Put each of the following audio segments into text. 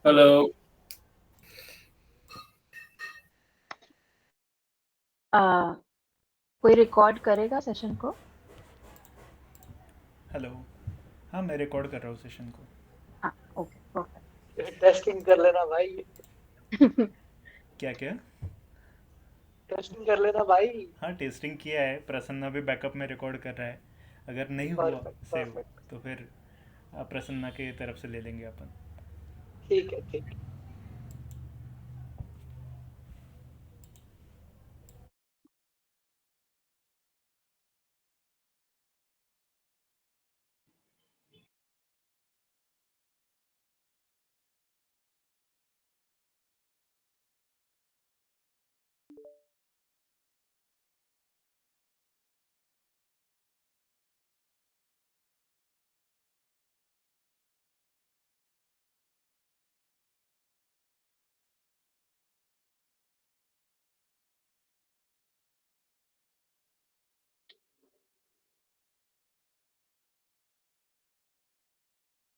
Hello. आ, कोई record करेगा session को? हेलो। हाँ, मैं रिकॉर्ड कर रहा हूँ सेशन को। हाँ, ओके, टेस्टिंग कर लेना भाई। परफेक्ट। क्या क्या? टेस्टिंग कर लेना भाई। हाँ, टेस्टिंग किया है। प्रसन्ना भी बैकअप में रिकॉर्ड कर रहा है। अगर नहीं हुआ परफेक्ट सेव परफेक्ट। तो फिर प्रसन्ना के तरफ से ले लेंगे अपन। ठीक है ठीक है।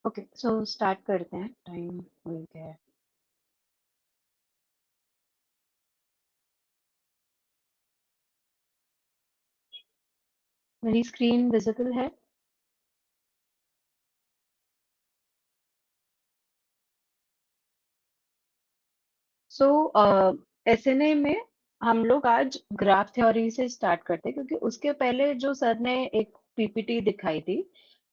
ओके, सो स्टार्ट करते हैं। टाइम हो गया है। मेरी स्क्रीन विजिबल है? सो एसएनए में हम लोग आज ग्राफ थ्योरी से स्टार्ट करते हैं, क्योंकि उसके पहले जो सर ने एक पीपीटी दिखाई थी,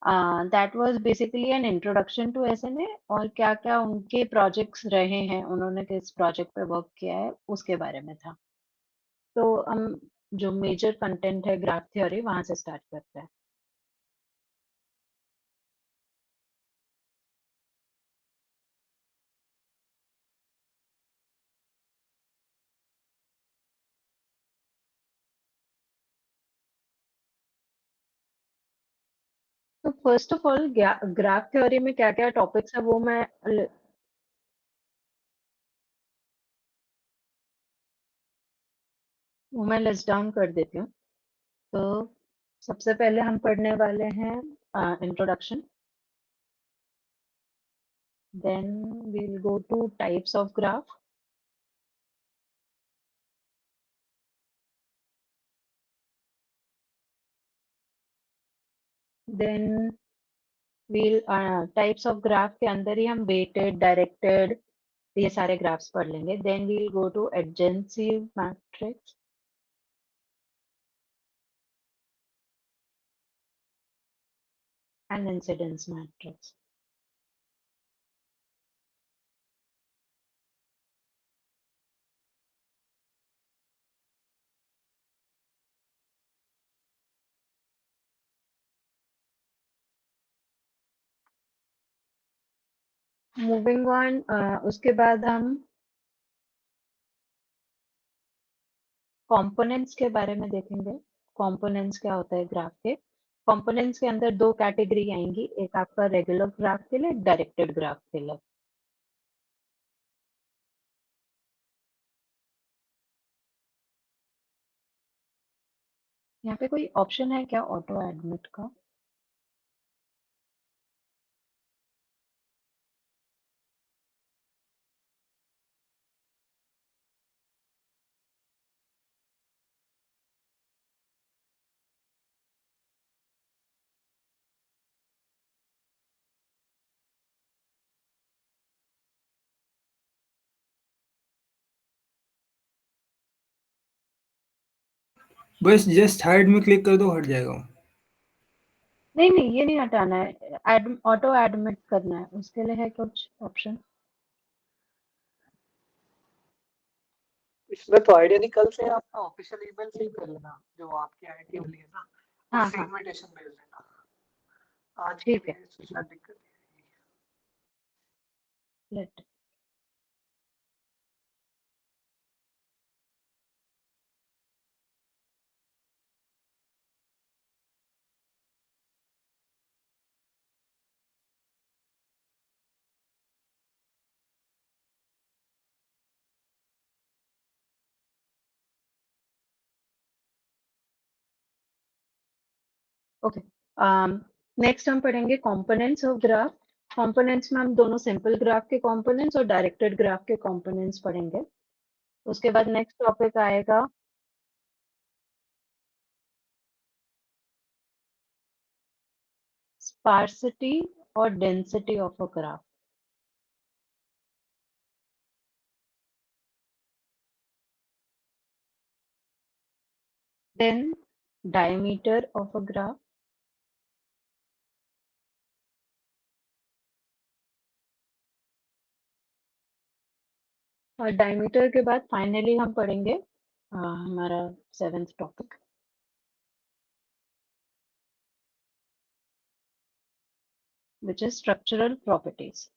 that was basically an introduction to SNA, और क्या क्या उनके प्रोजेक्ट्स रहे हैं, उन्होंने किस प्रोजेक्ट पे वर्क किया है, उसके बारे में था। तो हम जो मेजर कंटेंट है ग्राफ थ्योरी, वहां से स्टार्ट करते हैं। तो first of all graph theory में क्या क्या टॉपिक्स है वो मैं लिस्ट डाउन कर देती हूँ। तो सबसे पहले हम पढ़ने वाले हैं introduction, then we'll go to types of graph, then we'll types of graph के अंदर ही हम weighted, directed, ये सारे graphs पढ़ लेंगे। Then we'll go to adjacency matrix and incidence matrix. Moving on, उसके बाद हम components के बारे में देखेंगे। components क्या होता है ग्राफ के? components के अंदर दो कैटेगरी आएंगी, एक आपका रेगुलर ग्राफ के लिए, एक डायरेक्टेड ग्राफ के लिए। यहाँ पे कोई ऑप्शन है क्या ऑटो एडमिट का? बस जस्ट हाइड में क्लिक कर दो, हट जाएगा। नहीं नहीं, ये नहीं हटाना है, ऑटो एडमिट करना है, उसके लिए है कुछ ऑप्शन? इसमें तो आइडिया नहीं, कल से आपका ऑफिशियल ईमेल से ही कर लेना, जो आपकी आईडी वाली है ना, हाँ उससे हाँ, इनविटेशन भेज देना। आज के ठीक है। लिए इसमें शायद दिक्कत नहीं लेट ओके, नेक्स्ट हम पढ़ेंगे कंपोनेंट्स ऑफ ग्राफ। कंपोनेंट्स में हम दोनों सिंपल ग्राफ के कंपोनेंट्स और डायरेक्टेड ग्राफ के कंपोनेंट्स पढ़ेंगे। उसके बाद नेक्स्ट टॉपिक आएगा स्पार्सिटी और density of a graph. Then diameter of a graph, और डायमीटर के बाद फाइनली हम पढ़ेंगे हमारा 7th टॉपिक, which is structural properties.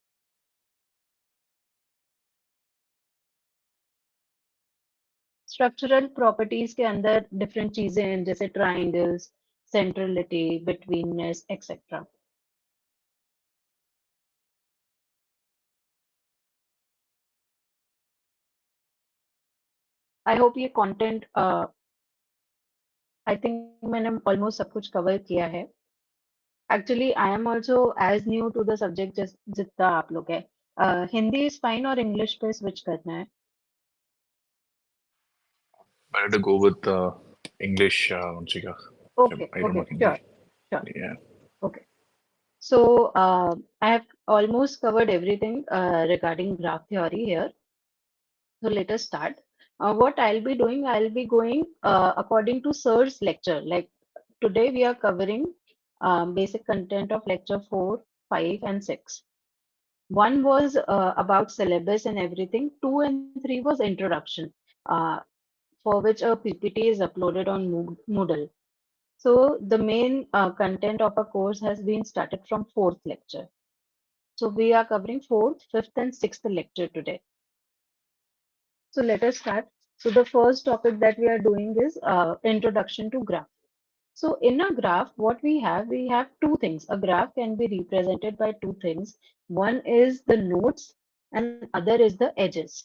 Structural properties के अंदर डिफरेंट चीजें हैं जैसे triangles, centrality, betweenness etcetera. I hope ये कंटेंट आई थिंक मैंने ऑलमोस्ट सब कुछ कवर किया है। Actually I am also as new to the subject जितना आप लोग है। हिंदी इज फाइन और इंग्लिश पे स्विच करना है। Better to go with English, Vanshika. Okay, I don't know okay, Hindi. sure. Yeah. Okay. So I have almost covered everything regarding graph theory here. So let us start. What I'll be doing, I'll be going according to Sir's lecture. Like today we are covering basic content of lecture 4, 5 and 6. One was about syllabus and everything. 2 and 3 was introduction, uh, for which a PPT is uploaded on Moodle. So the main content of a course has been started from 4th lecture. So we are covering 4th, 5th and 6th lecture today. So let us start. So the first topic that we are doing is introduction to graph. So in a graph, what we have two things. A graph can be represented by two things. One is the nodes and other is the edges.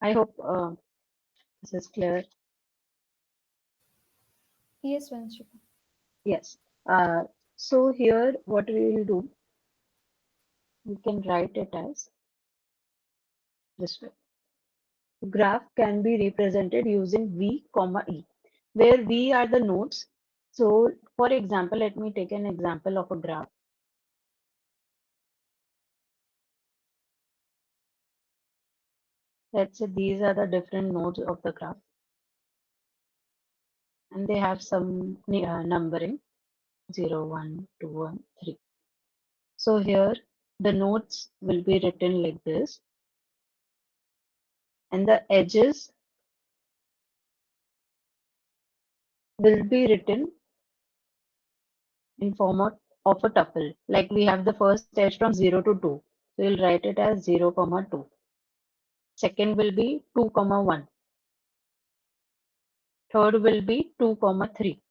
I hope this is clear. Yes, Vanshika. Yes. So here what we will do, we can write it as this way. Graph can be represented using V, E, where V are the nodes. So for example, let me take an example of a graph. Let's say these are the different nodes of the graph. And they have some numbering 0, 1, 2, and 3. So here the nodes will be written like this. And the edges will be written in form of a tuple. Like we have the first edge from 0 to 2. So we'll write it as 0, 2. Second will be 2, 1. Third will be 2, 3.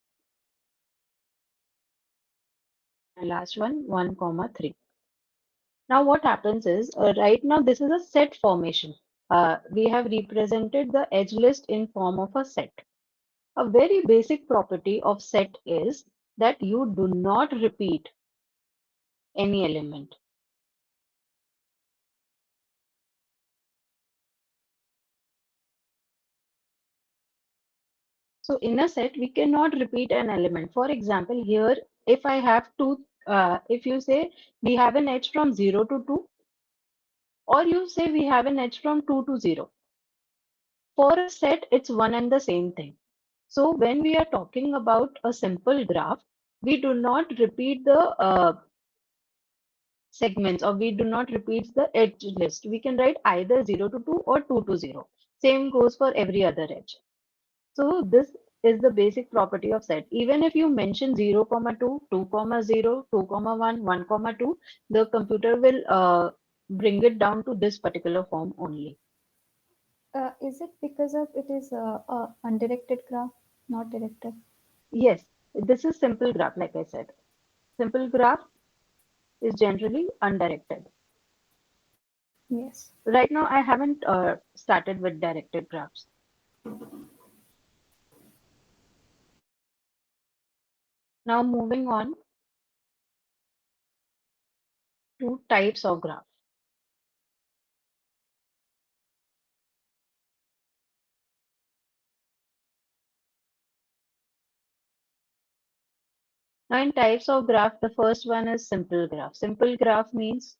And last one, 1, 3. Now what happens is, right now this is a set formation. We have represented the edge list in form of a set. A very basic property of set is that you do not repeat any element. So in a set, we cannot repeat an element. For example, here, if I have two, if you say we have an edge from 0 to 2, or you say we have an edge from 2 to 0. For a set, it's one and the same thing. So when we are talking about a simple graph, we do not repeat the segments, or we do not repeat the edge list. We can write either 0 to 2 or 2 to 0. Same goes for every other edge. So this is the basic property of set. Even if you mention 0, 2, 2, 0, 2, 1, 1, 2, the computer will bring it down to this particular form only. Is it because of it is a undirected graph, not directed? Yes, this is simple graph, like I said. Simple graph is generally undirected. Yes. Right now, I haven't started with directed graphs. Now moving on to types of graph. Now in types of graph, the first one is simple graph. Simple graph means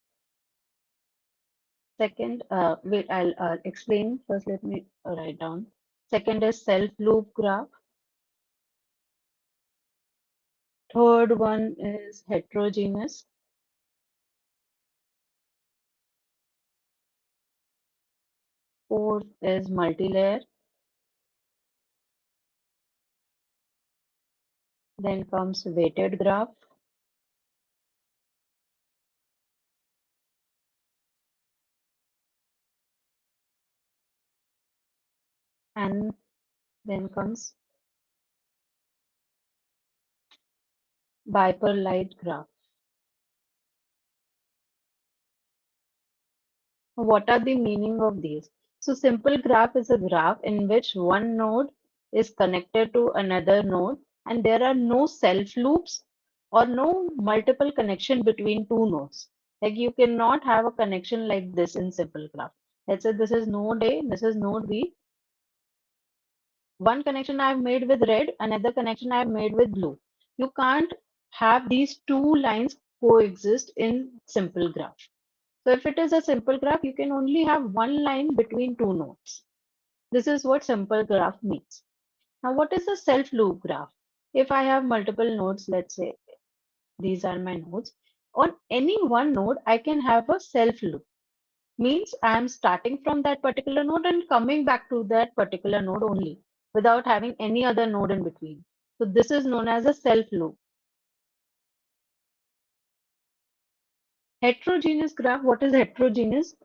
second, wait, I'll explain. First, let me write down. Second is self-loop graph. Third one is heterogeneous. Fourth is multi-layer. Then comes weighted graph. And then comes bipartite graph. What are the meaning of these? So simple graph is a graph in which one node is connected to another node and there are no self loops or no multiple connection between two nodes. Like you cannot have a connection like this in simple graph. Let's say this is node A, this is node B. One connection I have made with red, another connection I have made with blue. You can't have these two lines coexist in simple graph. So if it is a simple graph, you can only have one line between two nodes. This is what simple graph means. Now, what is a self-loop graph? If I have multiple nodes, let's say these are my nodes, on any one node, I can have a self-loop. Means I am starting from that particular node and coming back to that particular node only without having any other node in between. So this is known as a self-loop. Heterogeneous graph, what is heterogeneous?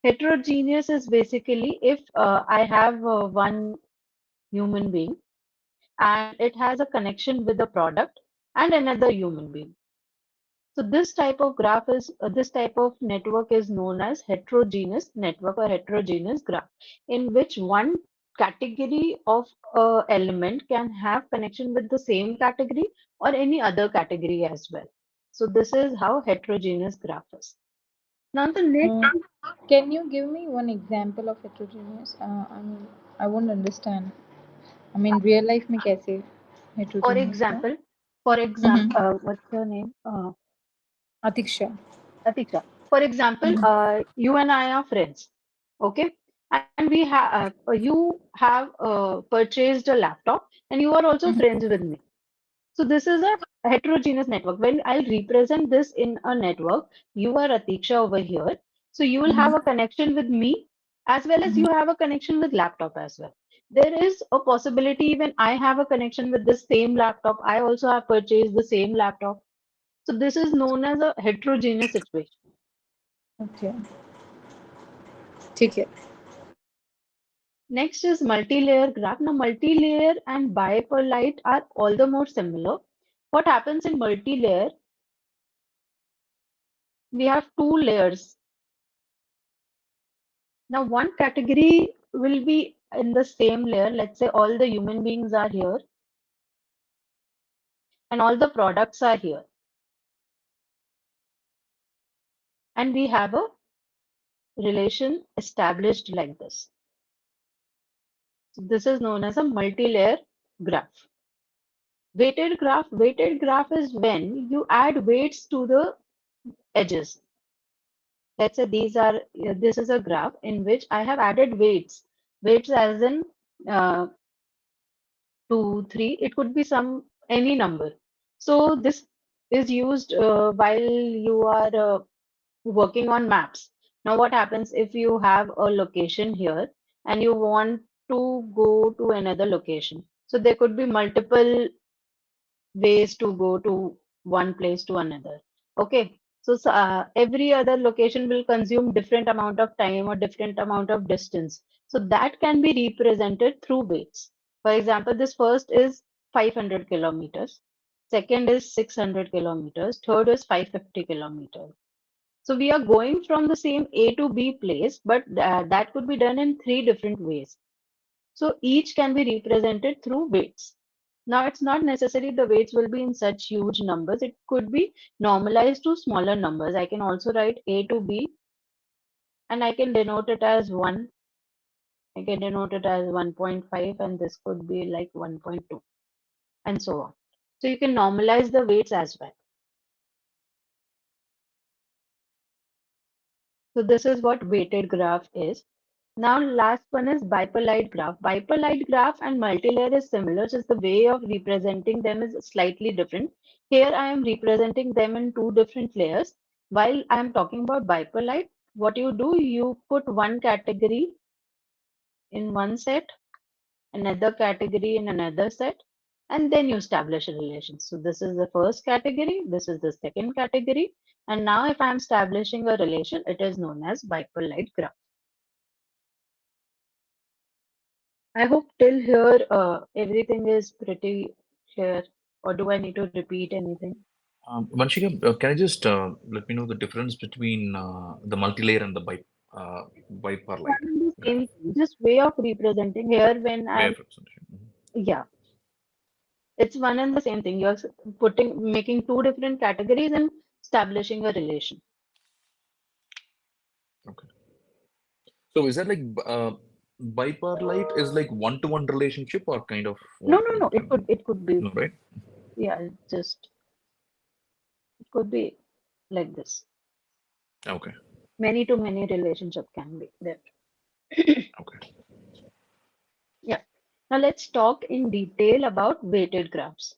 Heterogeneous is basically if I have one human being and it has a connection with a product and another human being. So this type of graph is, this type of network is known as heterogeneous network or heterogeneous graph, in which one category of element can have connection with the same category or any other category as well. So this is how heterogeneous graph is. Now the next, Can you give me one example of heterogeneous? I won't understand. I mean, real life में कैसे for heterogeneous था? example, for example, what's your name? Atiksha. Atika. For example, you and I are friends, okay? And we have you have purchased a laptop, and you are also friends with me. So this is a heterogeneous network. When I'll represent this in a network, you are Atiksha over here. So you will have a connection with me as well as you have a connection with laptop as well. There is a possibility even I have a connection with the same laptop. I also have purchased the same laptop. So this is known as a heterogeneous situation. Okay. ठीक है. Next is multi-layer graph. Now, multi-layer and bipartite are all the more similar. What happens in multi-layer? We have two layers. Now, one category will be in the same layer. Let's say all the human beings are here and all the products are here. And we have a relation established like this. So this is known as a multi-layer graph. Weighted graph is when you add weights to the edges. Let's say this is a graph in which I have added weights as in 2, 3, it could be any number. So this is used while you are working on maps. Now what happens if you have a location here and you want to go to another location? So there could be multiple ways to go to one place to another. Okay, so every other location will consume different amount of time or different amount of distance. So that can be represented through weights. For example, this first is 500 kilometers, second is 600 kilometers, third is 550 kilometers. So we are going from the same A to B place, but that could be done in three different ways. So each can be represented through weights. Now, it's not necessary the weights will be in such huge numbers. It could be normalized to smaller numbers. I can also write A to B, and I can denote it as 1. I can denote it as 1.5, and this could be like 1.2, and so on. So you can normalize the weights as well. So this is what weighted graph is. Now last one is bipartite graph. Bipartite graph and multilayer is similar, just the way of representing them is slightly different. Here I am representing them in two different layers. While I am talking about bipartite, what you do, you put one category in one set, another category in another set, and then you establish a relation. So this is the first category, this is the second category, and now if I am establishing a relation, it is known as bipartite graph. I hope till here everything is pretty clear, or do I need to repeat anything? Vanshika, can you just let me know the difference between the multilayer and the bipartite One and the graph? same thing, just way of representing here when Way I'm, of representation. yeah, it's one and the same thing. You're making two different categories and establishing a relation. Okay. So is that like bipartite is like one-to-one relationship or kind of No, what? no, no, it could be, No, right? yeah, just, it could be like this. Okay. Many to many relationship can be there. Okay. Yeah. Now let's talk in detail about weighted graphs.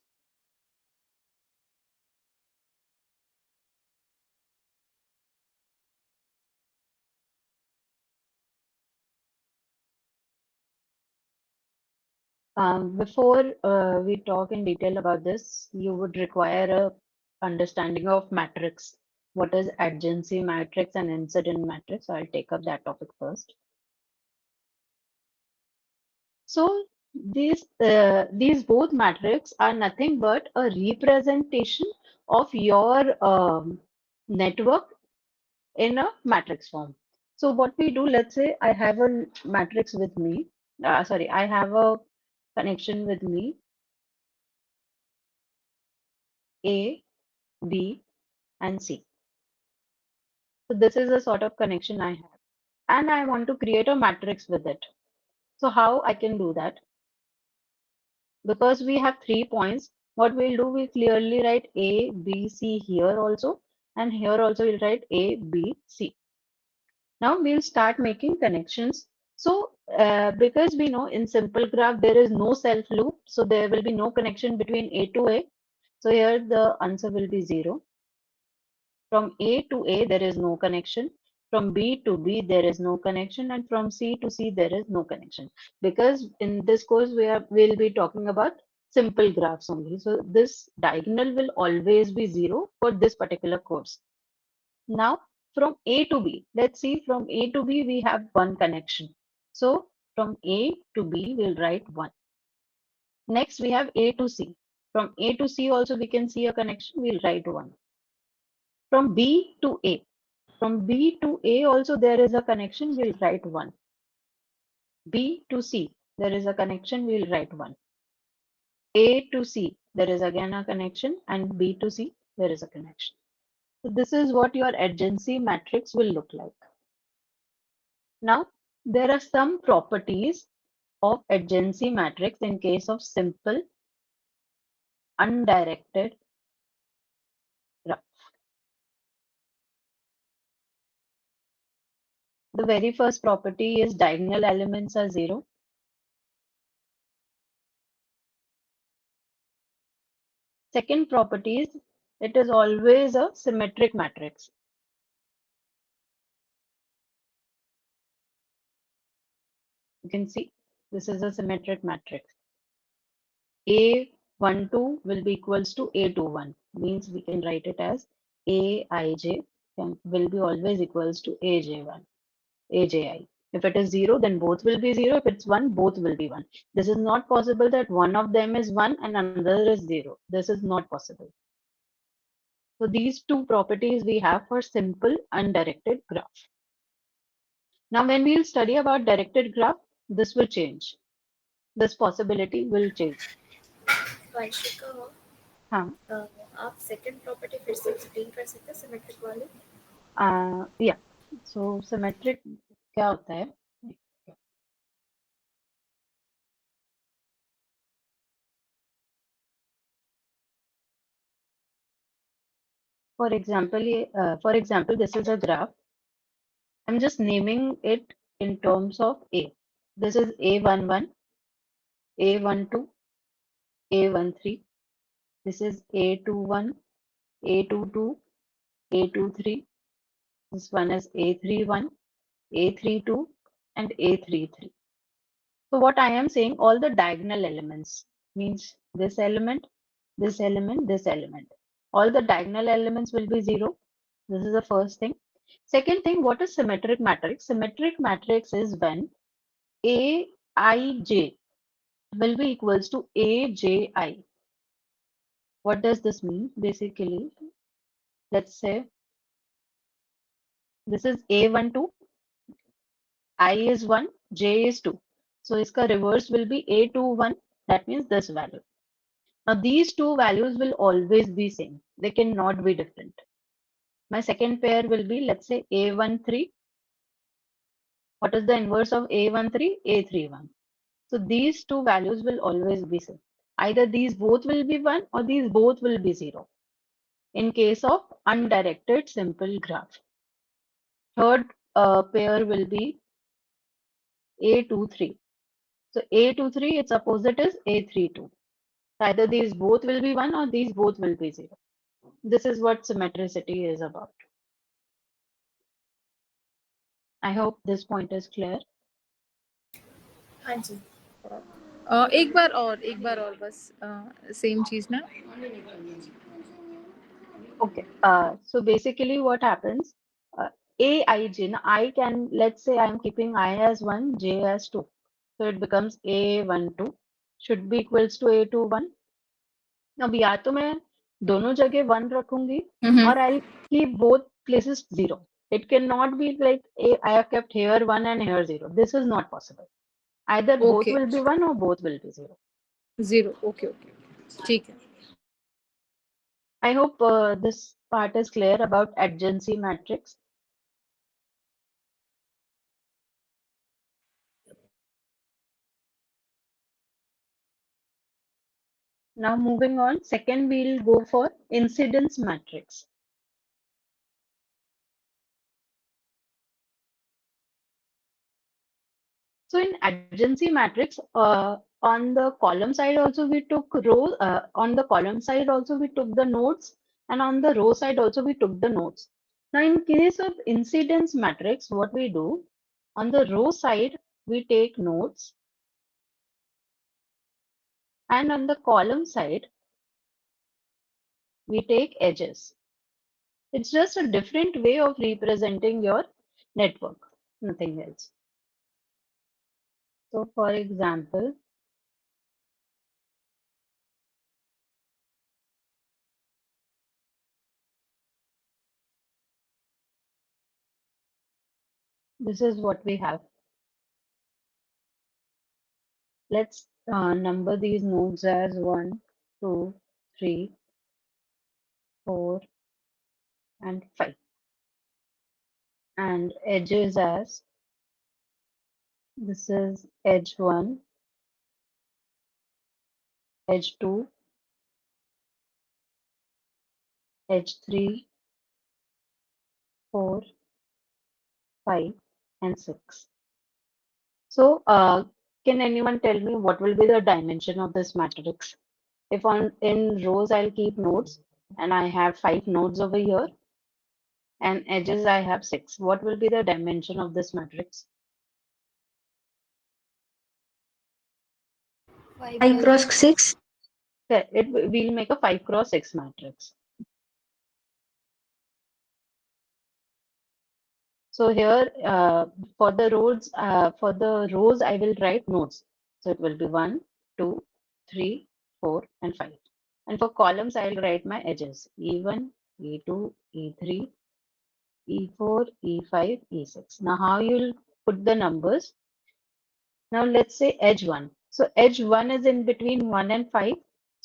Before we talk in detail about this, you would require a understanding of matrix. What is adjacency matrix and incident matrix? I'll take up that topic first. So these both matrices are nothing but a representation of your network in a matrix form. So what we do, let's say I have a matrix with me. Sorry, I have a connection with me, A, B, and C. So this is a sort of connection I have. And I want to create a matrix with it. So how I can do that? Because we have 3 points, what we'll do, we clearly write A, B, C here also. And here also we'll write A, B, C. Now we'll start making connections. So because we know in simple graph, there is no self loop. So there will be no connection between A to A. So here the answer will be 0. From A to A, there is no connection. From B to B, there is no connection. And from C to C, there is no connection. Because in this course, we'll be talking about simple graphs only. So this diagonal will always be 0 for this particular course. Now, from A to B, let's see, from A to B, we have one connection. So from A to B, we'll write 1. Next, we have A to C. From A to C also, we can see a connection. We'll write 1. From B to A. From B to A also there is a connection, we'll write 1. B to C, there is a connection, we'll write 1. A to C, there is again a connection, and B to C, there is a connection. So this is what your adjacency matrix will look like. Now, there are some properties of adjacency matrix in case of simple undirected graph. The very first property is diagonal elements are 0. Second property is it is always a symmetric matrix. You can see this is a symmetric matrix. A12 will be equals to A21, means we can write it as Aij will be always equals to Aj1, Aji. If it is 0, then both will be 0. If it's 1, both will be 1. This is not possible that one of them is 1 and another is 0. This is not possible. So these two properties we have for simple undirected graph. Now when we'll study about directed graph, this will change. This possibility will change. वांशिका हाँ आप second property फिर से explain कर सकते हैं symmetric वाली? या सो symmetric क्या होता है? For example, this is a graph. I'm just naming it in terms of A. This is A11, A12, A13. This is A21, A22, A23. This one is A31, A32, and A33. So what I am saying, all the diagonal elements means this element, this element, this element. All the diagonal elements will be 0. This is the first thing. Second thing, what is symmetric matrix? Symmetric matrix is when Aij will be equals to Aji. What does this mean? Basically, let's say this is A12, I is 1, J is 2. So iska reverse will be A21. That means this value. Now these two values will always be same. They cannot be different. My second pair will be, let's say, A13. What is the inverse of A13? A31. So these two values will always be same. Either these both will be 1 or these both will be 0. In case of undirected simple graph. Third pair will be A23. So A23, its opposite is A32. Either these both will be 1 or these both will be 0. This is what symmetricity is about. I hope this point is clear. हाँ जी. एक बार और बस same चीज ना. Okay. So basically what happens, Aij, now I can, let's say I'm keeping I as 1, J as 2. So it becomes A12 should be equals to A21. अब या तो मैं दोनों जगह 1 रखूंगी or I'll keep both places 0. It cannot be like I have kept here 1 and here 0. This is not possible. Either both Okay. will be 1 or both will be 0. 0. Okay. ठीक है. I hope this part is clear about adjacency matrix. Now moving on, second we'll go for incidence matrix. So in adjacency matrix, on the column side also we took rows, on the column side also we took the nodes, and on the row side also we took the nodes. Now in case of incidence matrix, what we do, on the row side we take nodes, and on the column side we take edges. It's just a different way of representing your network, nothing else. So for example, this is what we have. Let's number these nodes as 1, 2, 3, 4, and 5. And edges as, this is edge 1, edge 2, edge 3, 4, 5, and 6. So can anyone tell me what will be the dimension of this matrix? If in rows I'll keep nodes and I have 5 nodes over here and edges I have 6. What will be the dimension of this matrix? 5 cross 6. Okay, we'll make a 5 cross 6 matrix. So here for the rows I will write nodes. So it will be 1, 2, 3, 4, and 5. And for columns I'll write my edges E1, E2, E3, E4, E5, E6. Now how you'll put the numbers? Now let's say edge 1. So edge 1 is in between 1 and 5.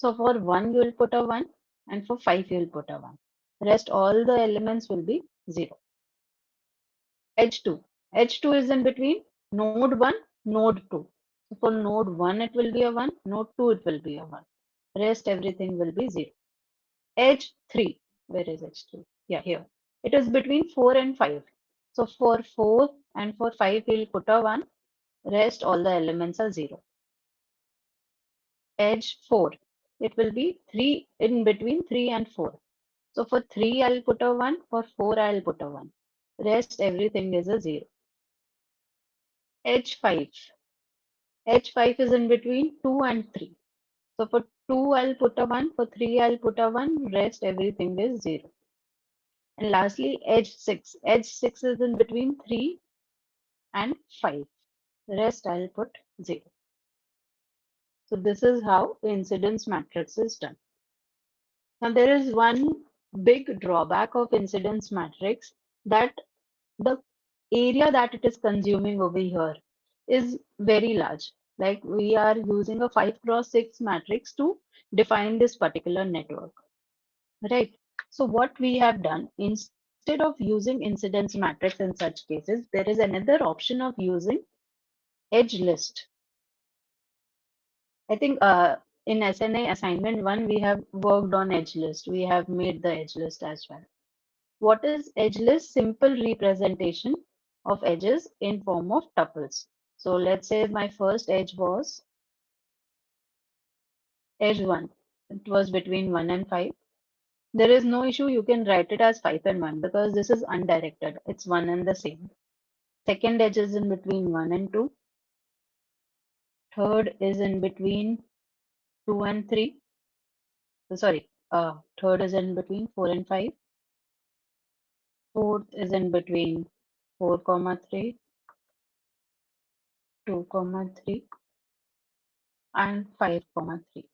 So for 1 you will put a 1 and for 5 you will put a 1. Rest all the elements will be 0. Edge 2. Edge 2 is in between node 1, node 2. So for node 1 it will be a 1, node 2 it will be a 1. Rest everything will be 0. Edge 3. Where is edge 3? Yeah, here. It is between 4 and 5. So for 4 and for 5 we'll put a 1. Rest all the elements are 0. Edge 4. It will be 3 in between 3 and 4. So for 3 I'll put a 1. For 4 I'll put a 1. Rest everything is a 0. Edge 5. Edge 5 is in between 2 and 3. So for 2 I'll put a 1. For 3 I'll put a 1. Rest everything is 0. And lastly, edge 6. Edge 6 is in between 3 and 5. Rest I'll put 0. So this is how the incidence matrix is done. Now there is one big drawback of incidence matrix, that the area that it is consuming over here is very large. Like we are using a 5 cross 6 matrix to define this particular network, right? So what we have done, instead of using incidence matrix in such cases, there is another option of using edge list. I think in SNA assignment 1, we have worked on edge list. We have made the edge list as well. What is edge list? Simple representation of edges in form of tuples. So let's say my first edge was edge 1. It was between 1 and 5. There is no issue. You can write it as 5 and 1 because this is undirected. It's one and the same. Second edge is in between 1 and 2. Third is in between 2 and 3. Sorry, third is in between 4 and 5. Fourth is in between 4, 3, 2, 3, and 5, 3.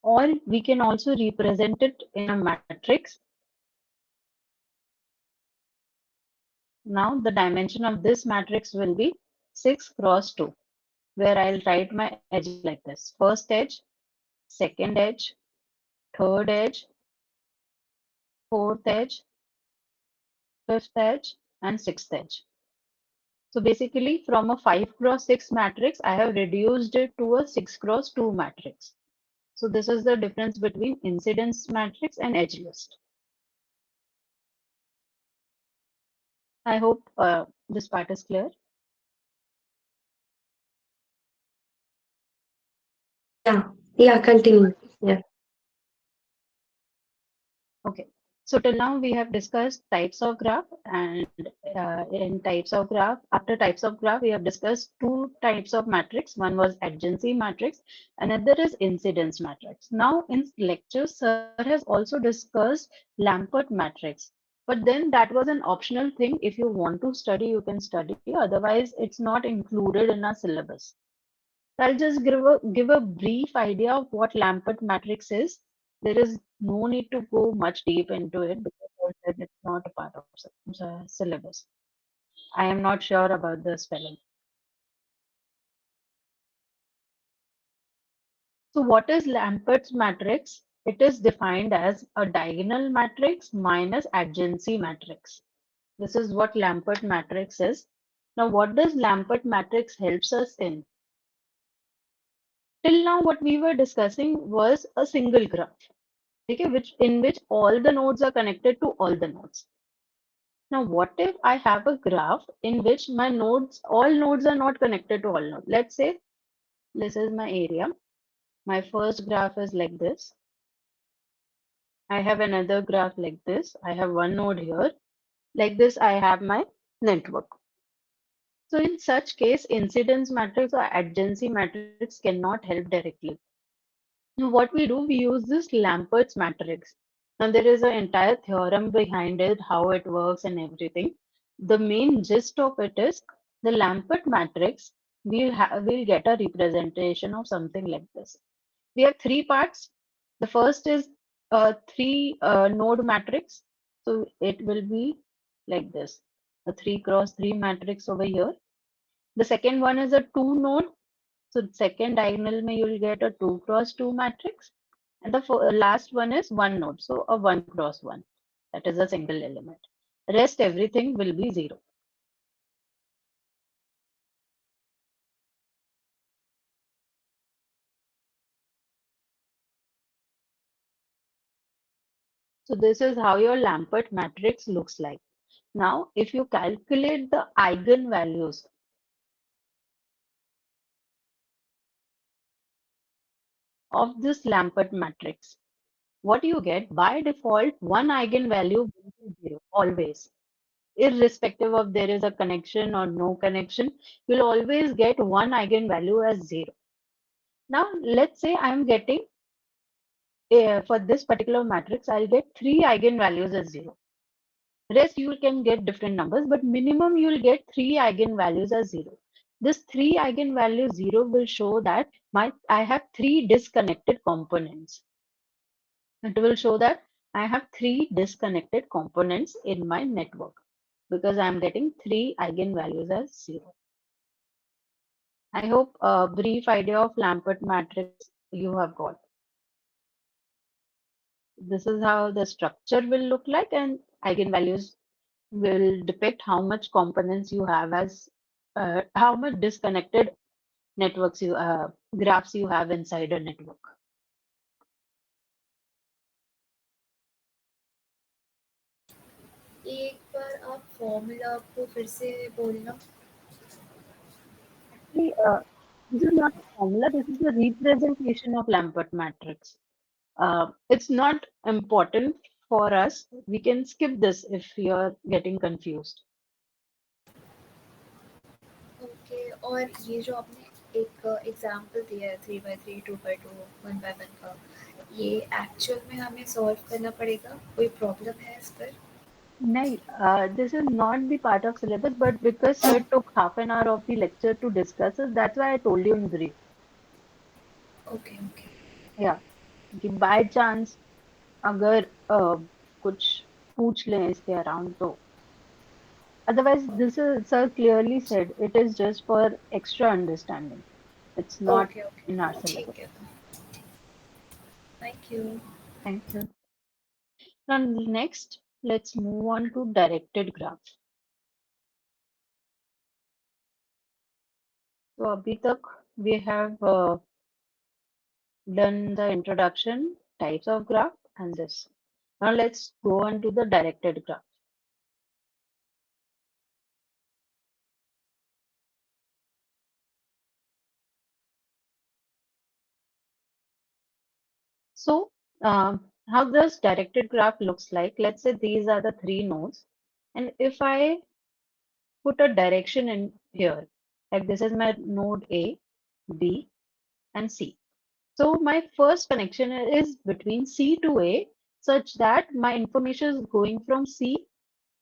Or we can also represent it in a matrix. Now the dimension of this matrix will be 6 cross 2, where I'll write my edges like this. First edge, second edge, third edge, fourth edge, fifth edge, and sixth edge. So basically from a 5 cross 6 matrix, I have reduced it to a 6 cross 2 matrix. So this is the difference between incidence matrix and edge list. I hope this part is clear. Yeah, continue. Yeah. Okay. So till now we have discussed types of graph, and in types of graph, after types of graph, we have discussed two types of matrix. One was adjacency matrix, another is incidence matrix. Now in lecture, sir has also discussed Lamport matrix, but then that was an optional thing. If you want to study, you can study. Otherwise, it's not included in our syllabus. I'll just give a brief idea of what Lamport matrix is. There is no need to go much deep into it because it's not a part of the syllabus. I am not sure about the spelling. So what is Lamport's matrix? It is defined as a diagonal matrix minus adjacency matrix. This is what Lamport matrix is. Now, what does Lamport matrix helps us in? Till now, what we were discussing was a single graph, okay, in which all the nodes are connected to all the nodes. Now, what if I have a graph in which my nodes, all nodes are not connected to all nodes? Let's say this is my area. My first graph is like this. I have another graph like this. I have one node here. Like this, I have my network. So in such case, incidence matrix or adjacency matrix cannot help directly. Now what we do, we use this Lamport's matrix. Now there is an entire theorem behind it, how it works and everything. The main gist of it is the Lamport matrix, we'll get a representation of something like this. We have three parts. The first is a three node matrix. So it will be like this, a 3 cross 3 matrix over here. The second one is a 2 node. So second diagonal mein you'll get a 2 cross 2 matrix, and the last one is one node, so a 1 cross 1. That is a single element. Rest everything will be 0. So this is how your Lamport matrix looks like. Now, if you calculate the eigenvalues of this Lamport matrix, what you get by default, one eigenvalue will be 0 always. Irrespective of there is a connection or no connection, you'll always get one eigenvalue as 0. Now, let's say I'm getting, for this particular matrix, I'll get 3 eigenvalues as 0. Rest you can get different numbers, but minimum you'll get 3 eigenvalues as 0. This 3 eigenvalue 0 will show that I have 3 disconnected components. It will show that I have 3 disconnected components in my network because I'm getting 3 eigenvalues as 0. I hope a brief idea of Lamport matrix you have got. This is how the structure will look like, and eigenvalues will depict how much components you have as how much disconnected networks you graphs you have inside a network. एक बार आप formula को फिर से बोलना. Actually, this is not a formula. This is a representation of Lamport matrix. It's not important for us. We can skip this if you're getting confused. Okay. और ये जो आपने एक एग्जांपल दिया है 3x3, 2x2, 1x1 का, ये actual में हमें सॉल्व करना पड़ेगा. कोई प्रॉब्लम है इस पर? No, this is not the part of syllabus, but because sir took half an hour of the lecture to discuss it, that's why I told you in brief. Okay okay. Yeah, कि by chance अगर कुछ पूछ लें इसके around तो otherwise this is sir clearly said it is just for extra understanding. It's not okay okay. in our syllabus. ठीक है. Thank you. Thank you. Now next, let's move on to directed graph. So अभी तक we have done the introduction, types of graph, and this. Now let's go on to the directed graph. So how this directed graph looks like, let's say these are the 3 nodes, and if I put a direction in here, like this is my node A, B, and C. So my first connection is between C to A, such that my information is going from C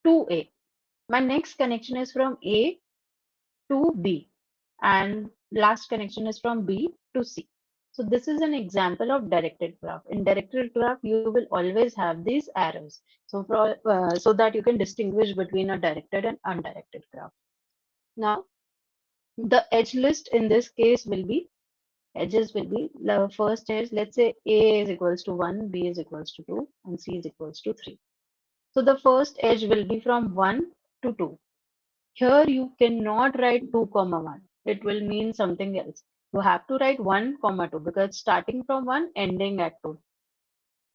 to A. My next connection is from A to B, and last connection is from B to C. So this is an example of directed graph. In directed graph, you will always have these arrows. So so that you can distinguish between a directed and undirected graph. Now, the edge list in this case will be, edges will be the first edge. Let's say A is equals to 1, B is equals to 2, and C is equals to 3. So the first edge will be from 1 to 2. Here you cannot write 2 comma 1. It will mean something else. You have to write 1 comma 2 because starting from 1, ending at 2.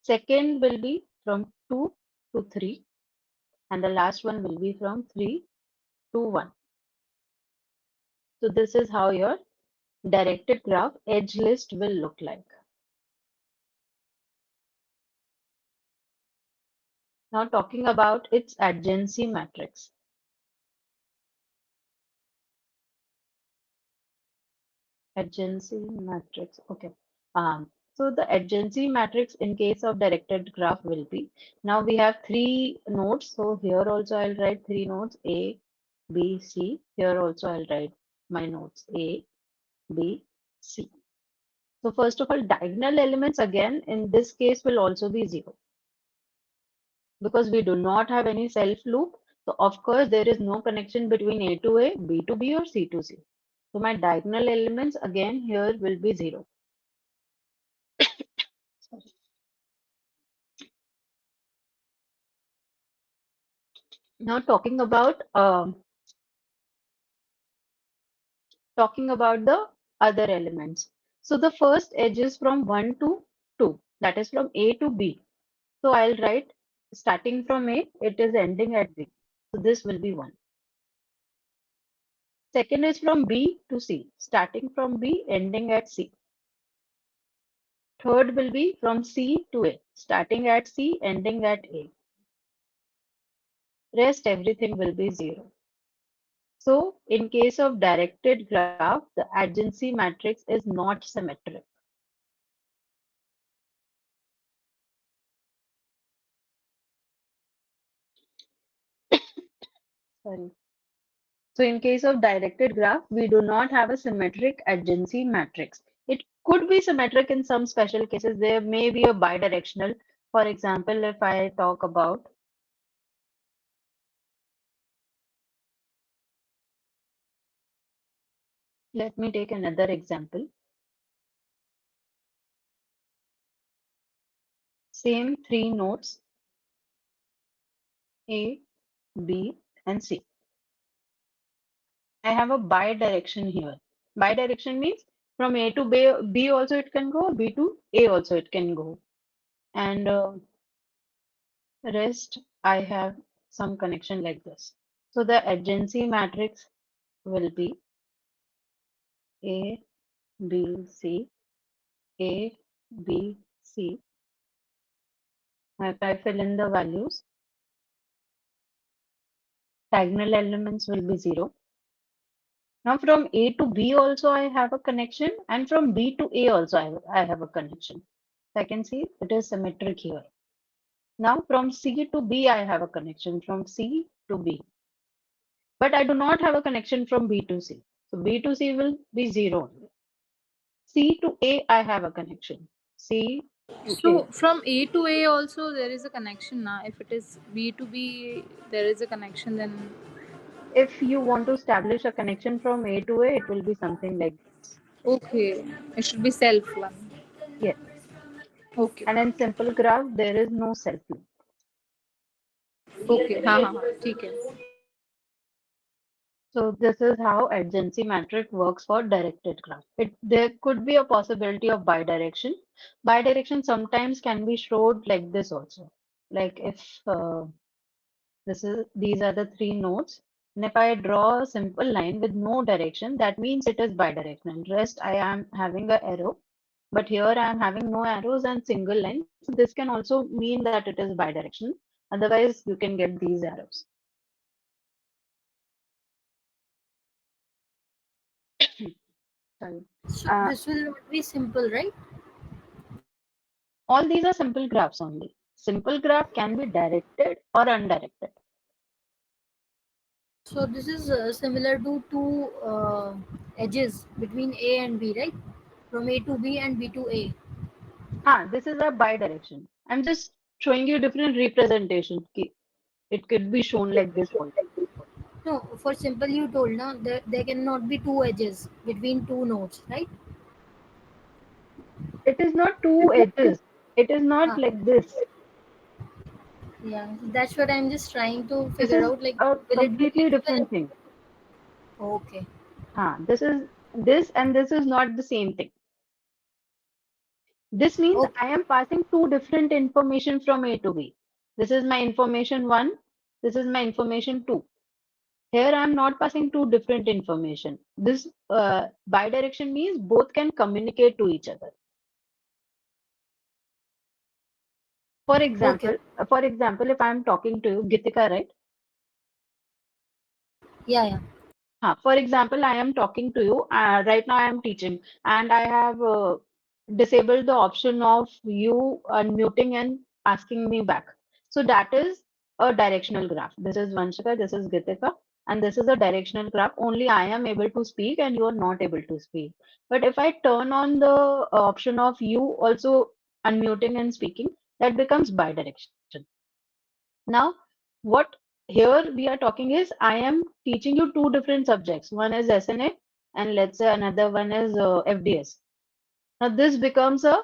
Second will be from 2 to 3, and the last one will be from 3 to 1. So this is how your directed graph edge list will look like. Now talking about its adjacency matrix. Adjacency matrix. Okay. So the adjacency matrix in case of directed graph will be, now we have 3 nodes. So here also I'll write 3 nodes A, B, C. Here also I'll write my nodes A, B, C. So first of all, diagonal elements again in this case will also be 0 because we do not have any self loop. So of course there is no connection between A to A, B to B, or C to C. So my diagonal elements again here will be 0. Sorry. Now talking about the other elements. So the first edge is from 1 to 2, that is from A to B. So I'll write starting from A, it is ending at B. So this will be 1. Second is from B to C, starting from B, ending at C. Third will be from C to A, starting at C, ending at A. Rest everything will be 0. So in case of directed graph, the adjacency matrix is not symmetric. Sorry. So in case of directed graph, we do not have a symmetric adjacency matrix. It could be symmetric in some special cases. There may be a bidirectional. For example, if I talk about let me take another example. Same 3 nodes A, B, and C. I have a bidirection here. Bidirection means from A to B also it can go, B to A also it can go. And rest I have some connection like this. So the adjacency matrix will be A, B, C, A, B, C. If I fill in the values, diagonal elements will be 0. Now from A to B also I have a connection, and from B to A also I have a connection. So I can see it is symmetric here. Now from C to B I have a connection, from C to B. But I do not have a connection from B to C. So B to C will be 0 only. C to A I have a connection. C to So A. from A to A also there is a connection now. If it is B to B, there is a connection. Then If you want to establish a connection from A to A, it will be something like this. okay, it should be self one. Yes. Okay, And in simple graph, there is no self loop. okay, हाँ, ठीक है. So this is how adjacency matrix works for directed graph. There could be a possibility of bidirection. Bidirection sometimes can be showed like this also. Like if these are the 3 nodes, and if I draw a simple line with no direction, that means it is bidirectional. Rest I am having an arrow, but here I am having no arrows and single lines. This can also mean that it is bidirectional. Otherwise, you can get these arrows. Sorry. So Uh, this will not be simple, right? all these are simple graphs only. Simple graph can be directed or undirected. So this is similar to two edges between A and B, right? From A to B and B to A. This is a bidirection. I'm just showing you different representation. It could be shown like this also. No, for simple you told now there cannot be two edges between two nodes, right? It is not two edges. It is not Ah, like this. yeah, that's what I'm just trying to This figure is out. Like, a will it be completely visible? different thing. Okay, This and this is not the same thing. This means okay, I am passing two different information from A to B. This is my information 1. This is my information 2. Here I am not passing two different information. This bidirection means both can communicate to each other. okay. For example, if I am talking to you, Gitika, right? Yeah, yeah. For example, I am talking to you. Right now, I am teaching, and I have disabled the option of you unmuting and asking me back. So that is a directional graph. This is Vanshika, this is Gitika, and this is a directional graph. Only I am able to speak, and you are not able to speak. But if I turn on the option of you also unmuting and speaking, that becomes bidirectional. Now, what here we are talking is I am teaching you two different subjects. One is SNA and let's say another one is FDS. Now this becomes a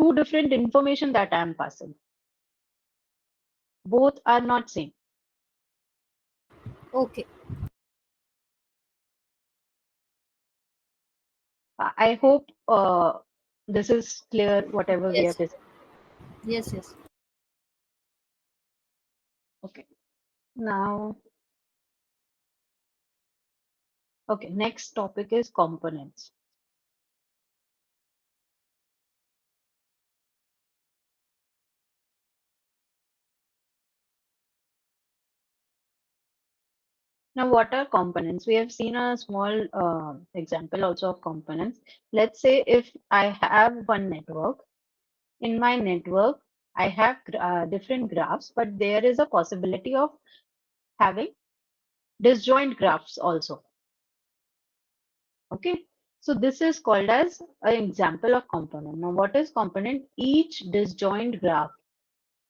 two different information that I am passing. Both are not same. Okay. I hope this is clear, whatever we have Yes. discussed. Yes. Yes. Okay. Now, okay, next topic is components. Now, what are components? We have seen a small example also of components. Let's say if I have one network, in my network, I have different graphs, but there is a possibility of having disjoint graphs also. Okay, so this is called as an example of component. Now, what is component? Each disjoint graph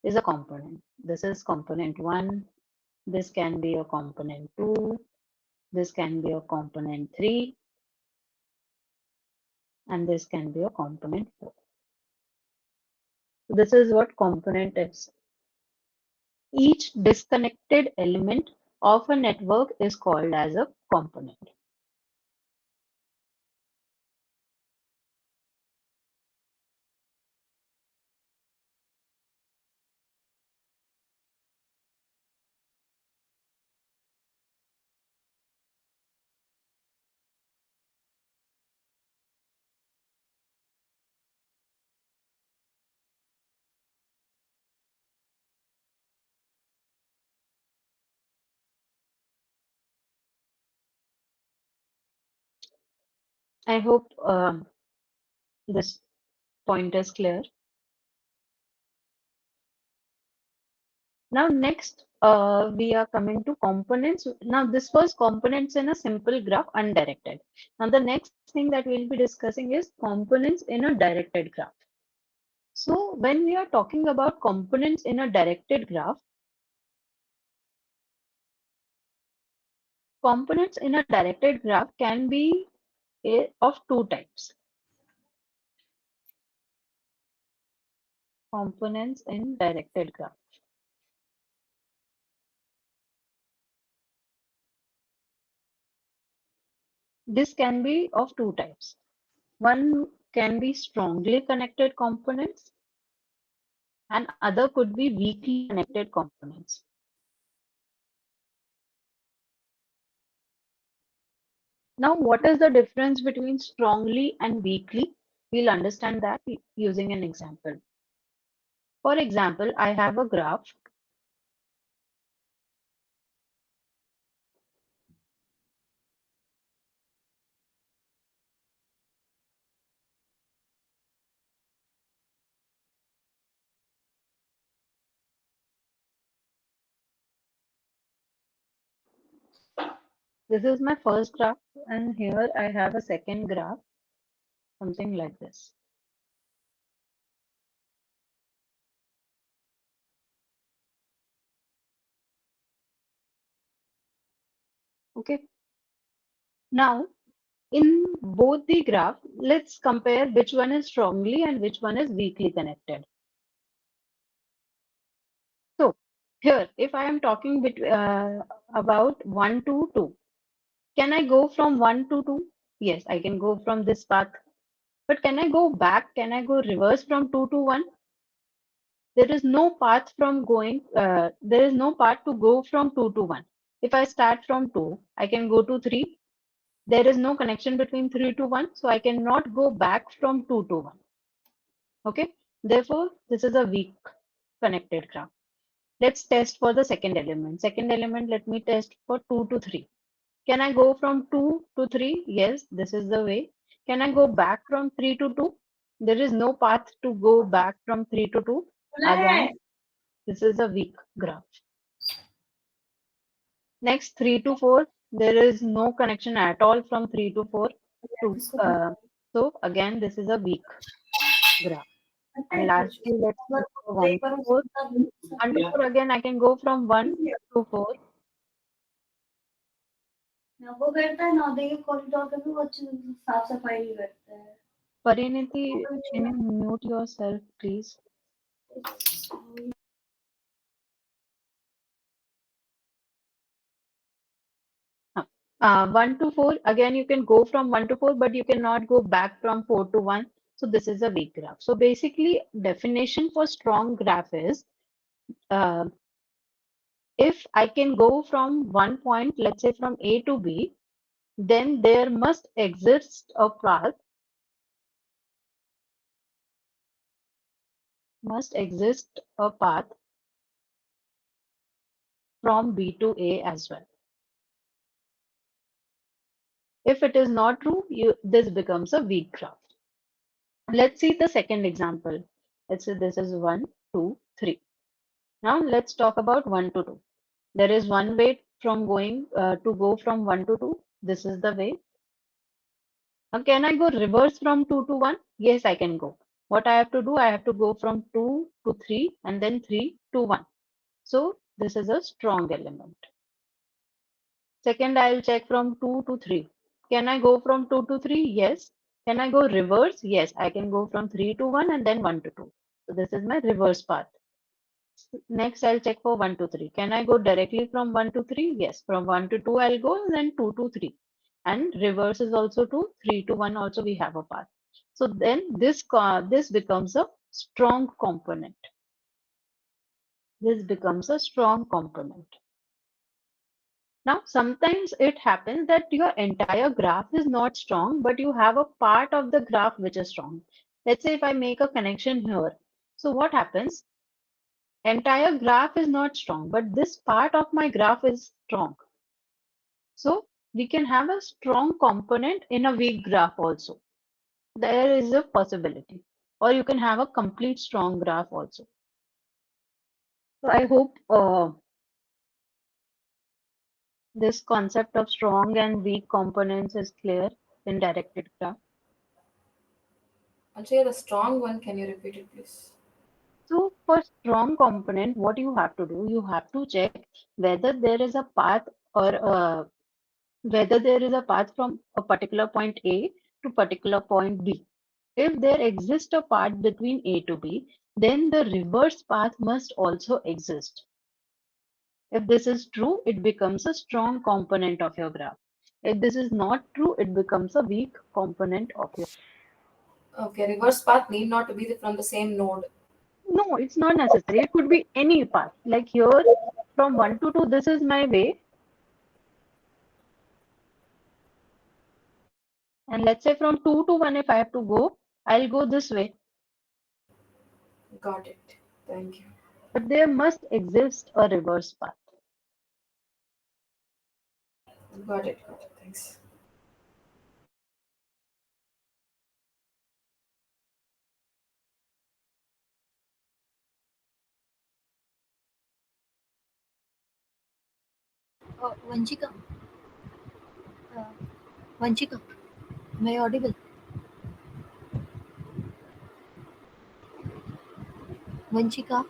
is a component. This is component 1. This can be a component 2. This can be a component 3. And this can be a component 4. This is what component is. Each disconnected element of a network is called as a component. I hope this point is clear. Now next, we are coming to components. Now this was components in a simple graph, undirected. Now the next thing that we'll be discussing is components in a directed graph. So when we are talking about components in a directed graph, components in a directed graph can be of two types. Components in directed graph. This can be of two types. One can be strongly connected components and other could be weakly connected components. Now, what is the difference between strongly and weakly? We'll understand that using an example. For example, I have a graph. This is my first graph, and here I have a second graph, something like this. Okay. Now, in both the graph, let's compare which one is strongly and which one is weakly connected. So, here, if I am talking about 1 to 2, can I go from 1 to 2? Yes, I can go from this path. But can I go back? Can I go reverse from 2 to 1? There is no path from there is no path to go from 2 to 1. If I start from 2, I can go to 3. There is no connection between 3 to 1, so I cannot go back from 2 to 1. Okay, therefore, this is a weak connected graph. Let's test for the second element. Second element, let me test for 2 to 3. Can I go from 2 to 3? Yes, this is the way. Can I go back from 3 to 2? There is no path to go back from 3 to 2. Again, this is a weak graph. Next, 3 to 4, there is no connection at all from 3 to 4. So again, this is a weak graph. And lastly, let's go for 1 to 4. 1 to 4, again, I can go from 1 to 4. ना वो करता है ना देखिए corridor का भी वो अच्छे से साफ सफाई नहीं करता है। Pariniti, can you mute yourself, please? Huh. 1 to 4, again, you can go from 1 to 4, but you cannot go back from 4 to 1. So this is a weak graph. So basically, definition for strong graph is uh, if I can go from one point, let's say from A to B, then there must exist a path, from B to A as well. If it is not true, this becomes a weak graph. Let's see the second example. Let's say this is 1, 2, 3. Now let's talk about 1 to 2. There is one way from going to go from 1 to 2. This is the way. Now can I go reverse from 2 to 1? Yes, I can go. What I have to do, I have to go from 2 to 3 and then 3 to 1. So this is a strong element. Second, I'll check from 2 to 3. Can I go from 2 to 3? Yes. Can I go reverse? Yes, I can go from 3 to 1 and then 1 to 2. So this is my reverse path. Next, I'll check for 1 to 3. Can I go directly from 1 to 3? Yes. From 1 to 2, I'll go, and then 2 to 3. And reverse is also 2. 3 to 1 also we have a path. So then this becomes a strong component. This becomes a strong component. Now, sometimes it happens that your entire graph is not strong, but you have a part of the graph which is strong. Let's say if I make a connection here. So what happens? Entire graph is not strong, but this part of my graph is strong. So we can have a strong component in a weak graph also. There is a possibility. Or you can have a complete strong graph also. So I hope this concept of strong and weak components is clear in directed graph. Actually, the strong one, can you repeat it, please? So for strong component, what you have to do, you have to check whether there is a path or whether there is a path from a particular point A to particular point B. If there exists a path between A to B, then the reverse path must also exist. If this is true, it becomes a strong component of your graph. If this is not true, it becomes a weak component of your. Okay, reverse path need not to be from the same node. No, it's not necessary. It could be any path. Like here, from 1 to 2, this is my way. And let's say from 2 to 1, if I have to go, I'll go this way. Got it. Thank you. But there must exist a reverse path. Got it. Thanks. Vanshika, uh, Vanshika, am I audible? Vanshika.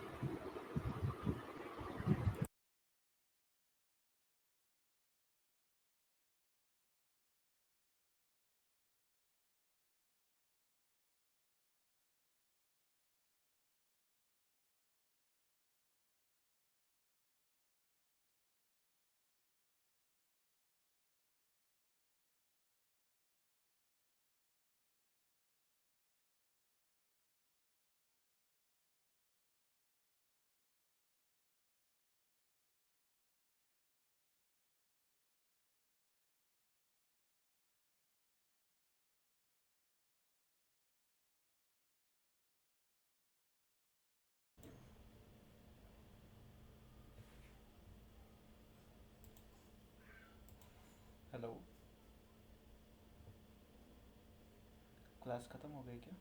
Hello, class खत्म हो गई क्या?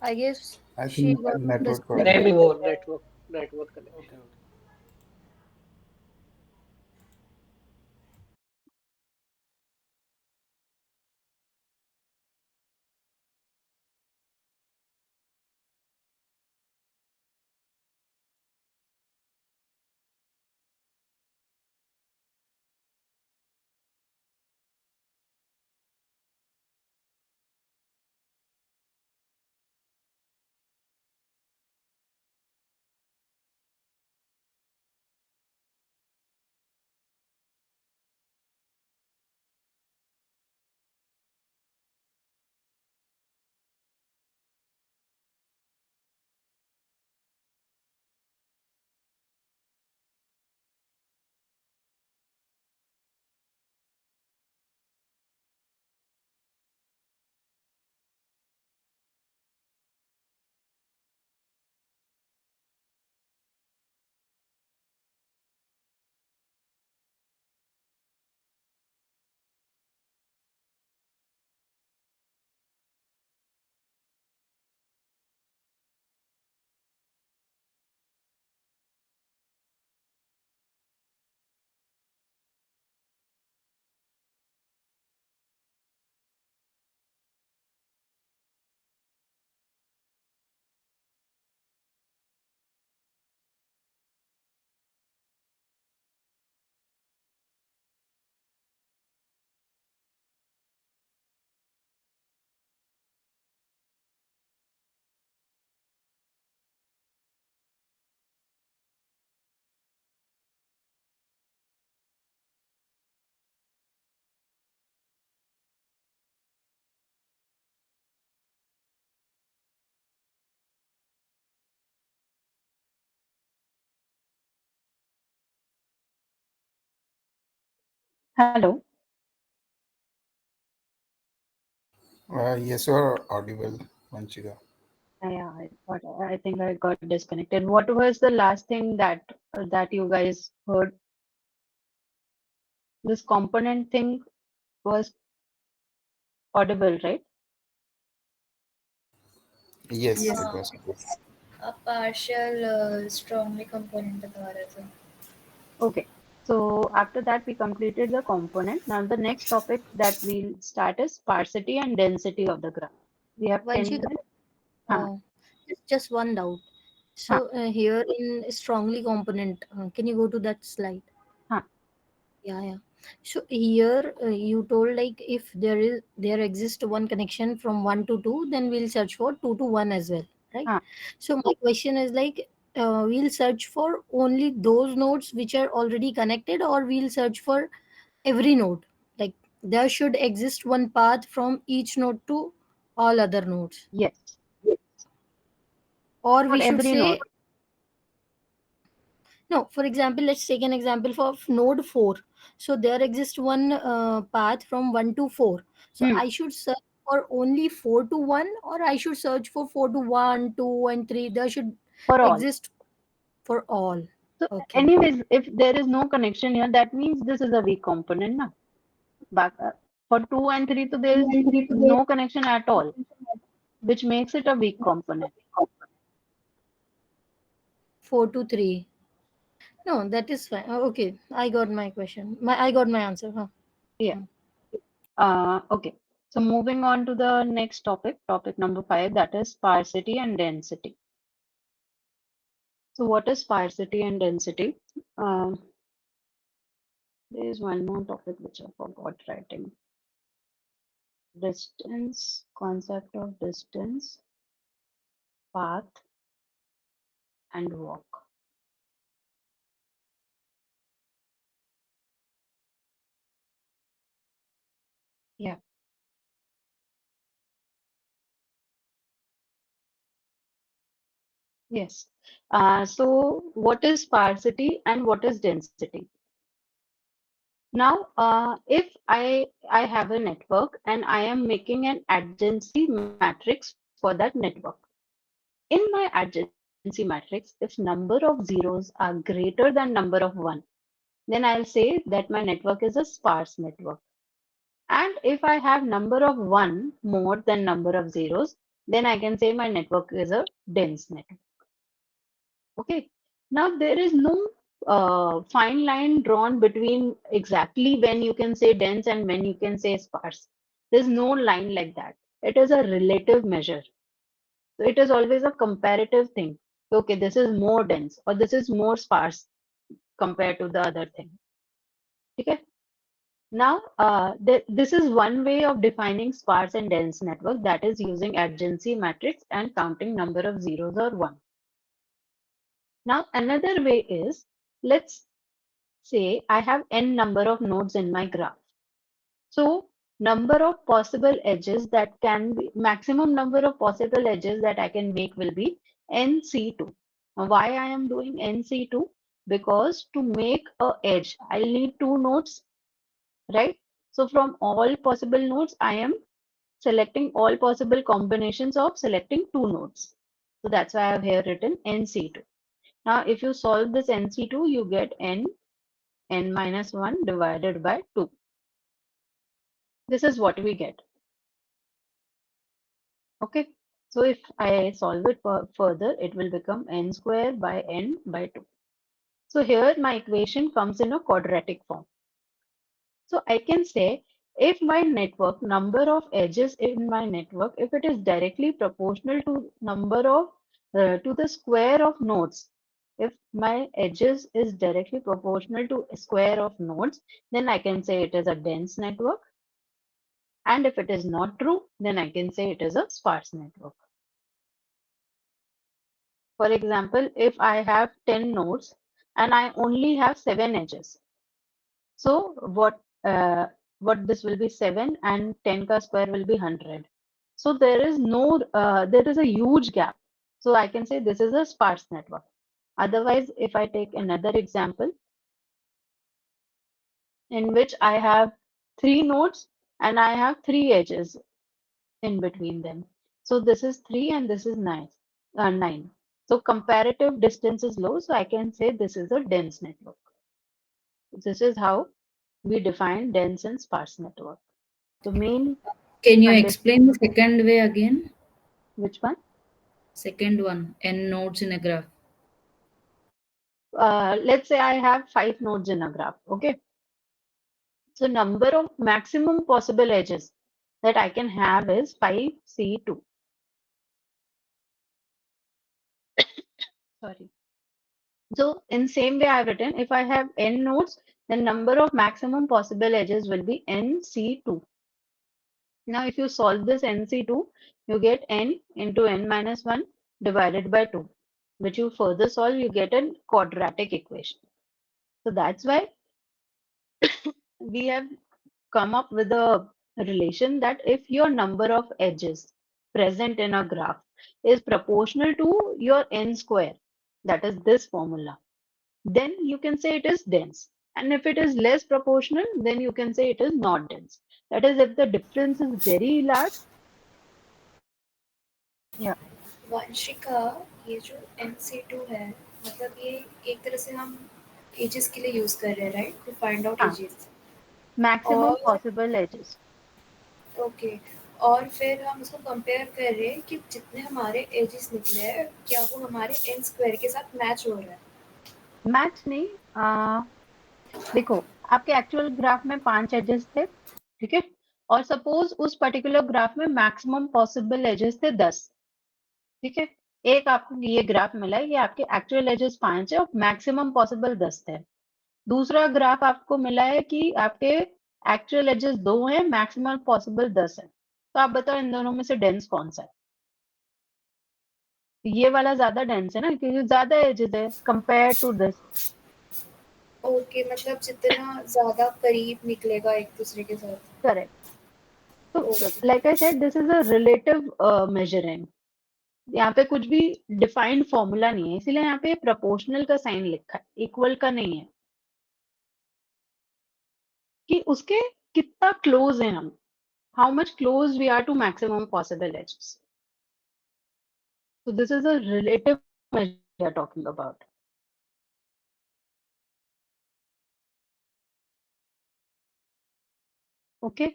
I guess I she think got network नहीं problem. नहीं, वो network connection. Okay okay. Hello. Yes, you are audible, Vanshika. Yeah, I think I got disconnected. What was the last thing that you guys heard? This component thing was audible, right? Yes, हाँ it was. partial strongly component बता रहे थे Okay. So after that, we completed the component. Now the next topic that we'll start is sparsity and density of the graph. We have 10 Vanshika, minutes. Huh, just one doubt. huh, So here in strongly component, can you go to that slide? huh, Yeah, yeah. So here you told like if there exists one connection from 1 to 2, then we'll search for 2 to 1 as well, right? huh. So my question is like we'll search for only those nodes which are already connected, or we'll search for every node. Like there should exist one path from each node to all other nodes, Yes. or For we should every say node. no. For example, let's take an example for node 4. So there exists one path from 1 to 4. So Hmm. I should search for only 4 to 1, or I should search for 4 to 1, 2, and 3. There should For all. exist for all. So Okay. anyways, if there is no connection here, that means this is a weak component, na? Back, for 2 and 3, so there is no connection at all, which makes it a weak component. 4 to 3. No, that is fine. Okay, I got my question. I got my answer. Huh? Yeah. Okay. So moving on to the next topic number 5, that is sparsity and density. So what is sparsity and density? There is one more topic which I forgot writing. Distance, concept of distance, path, and walk. Yeah. Yes. So what is sparsity and what is density? Now, if I have a network and I am making an adjacency matrix for that network. In my adjacency matrix, if number of zeros are greater than number of 1, then I'll say that my network is a sparse network. And if I have number of 1 more than number of zeros, then I can say my network is a dense network. Okay. Now there is no fine line drawn between exactly when you can say dense and when you can say sparse. There's no line like that. It is a relative measure. So it is always a comparative thing. Okay, this is more dense or this is more sparse compared to the other thing. Okay. Now, this is one way of defining sparse and dense network, that is using adjacency matrix and counting number of zeros or 1. Now, another way is, let's say I have n number of nodes in my graph. So number of possible edges that can be, maximum number of possible edges that I can make will be NC2. Now, why I am doing NC2? Because to make a edge, I'll need 2 nodes, right? So from all possible nodes, I am selecting all possible combinations of selecting 2 nodes. So that's why I have here written NC2. Now, if you solve this NC2, you get n minus 1 divided by 2. This is what we get. Okay. So if I solve it further, it will become n square by n by 2. So here my equation comes in a quadratic form. So I can say if my network, number of edges in my network, if it is directly proportional to number of, to the square of nodes, if my edges is directly proportional to a square of nodes, then I can say it is a dense network. And if it is not true, then I can say it is a sparse network. For example, if I have 10 nodes and I only have 7 edges, so what this will be 7 and 10 ka square will be 100. So there is there is a huge gap. So I can say this is a sparse network. Otherwise, if I take another example, in which I have 3 nodes and I have 3 edges in between them. So this is 3 and this is 9. So comparative distance is low, so I can say this is a dense network. This is how we define dense and sparse network. The main Can you condition. explain the second way again? Which one? Second one, n nodes in a graph. Let's say I have 5 nodes in a graph. Okay. So number of maximum possible edges that I can have is 5C2. Sorry. So in same way I've written, if I have n nodes, then number of maximum possible edges will be nc2. Now if you solve this nc2, you get n into n minus 1 divided by 2, which you further solve, you get a quadratic equation. So that's why we have come up with a relation that if your number of edges present in a graph is proportional to your n square, that is this formula, then you can say it is dense. And if it is less proportional, then you can say it is not dense. That is, if the difference is very large. Yeah. Vanshika, ये जो NC2 है, मतलब ये एक तरह से हम edges के लिए यूज कर रहे हैं, राइट, टू फाइंड आउट हाँ, एजेस maximum और possible edges. ओके, और फिर हम उसको कंपेयर कर रहे हैं कि जितने हमारे एजेस निकले हैं क्या वो हमारे n स्क्वायर के साथ मैच हो रहा है. मैच नहीं, देखो आपके एक्चुअल ग्राफ में 5 एजेस थे, ठीक है, और सपोज उस पर्टिकुलर ग्राफ में मैक्सिमम पॉसिबल एजेस थे 10, ठीक है. एक आपको ये ग्राफ मिला है, ये आपके एक्चुअल एजेस 5 है और मैक्सिमम पॉसिबल 10 थे. दूसरा ग्राफ आपको मिला है कि आपके एक्चुअल एजेस 2 है, मैक्सिमम पॉसिबल 10 है. तो आप बताओ इन दोनों में से डेंस कौन सा है? ये वाला ज्यादा डेंस है ना, क्योंकि ज्यादा एजेस है कंपेयर टू दिस. ओके, मतलब जितना ज्यादा करीब निकलेगा एक दूसरे के साथ. करेक्ट. तो like I said, this is a relative measuring. यहाँ पे कुछ भी डिफाइंड फॉर्मूला नहीं है, इसीलिए यहाँ पे प्रोपोर्शनल का साइन लिखा है, इक्वल का नहीं है, कि उसके कितना क्लोज है हम, how much close we are to maximum possible edges. So this is a relative measure we are talking about. Okay.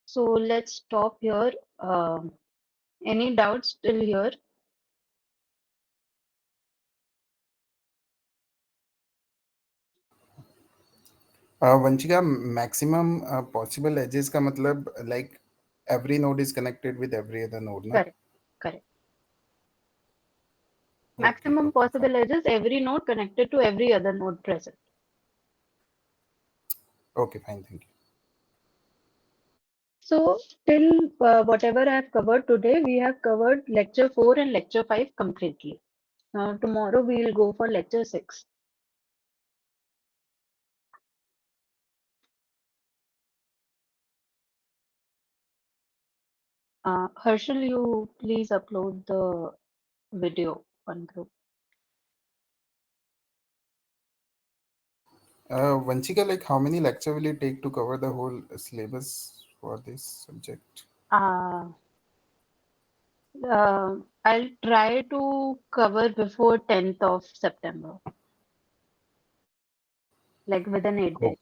So let's stop here. Any doubts till here? Vanchika, maximum possible edges का मतलब like every node is connected with every other node, ना? Correct. Correct. Maximum possible edges, every node connected to every other node present. Okay, fine, thank you. So till whatever I have covered today, we have covered lecture 4 and lecture 5 completely. Now tomorrow we will go for lecture 6. Harshal, you please upload the video on group. Vanchika, like how many lecture will it take to cover the whole syllabus for this subject? I'll try to cover before 10th of September, like within 8 days.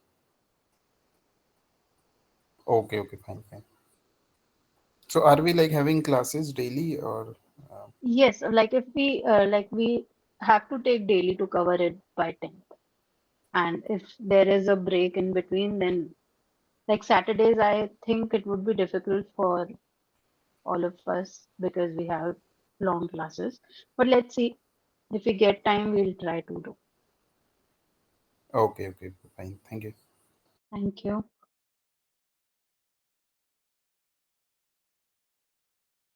Okay, fine. So are we like having classes daily or? Yes, like if we have to take daily to cover it by 10th. And if there is a break in between, then like Saturdays, I think it would be difficult for all of us because we have long classes. But let's see. If we get time, we'll try to do. Okay, fine. Thank you. Thank you.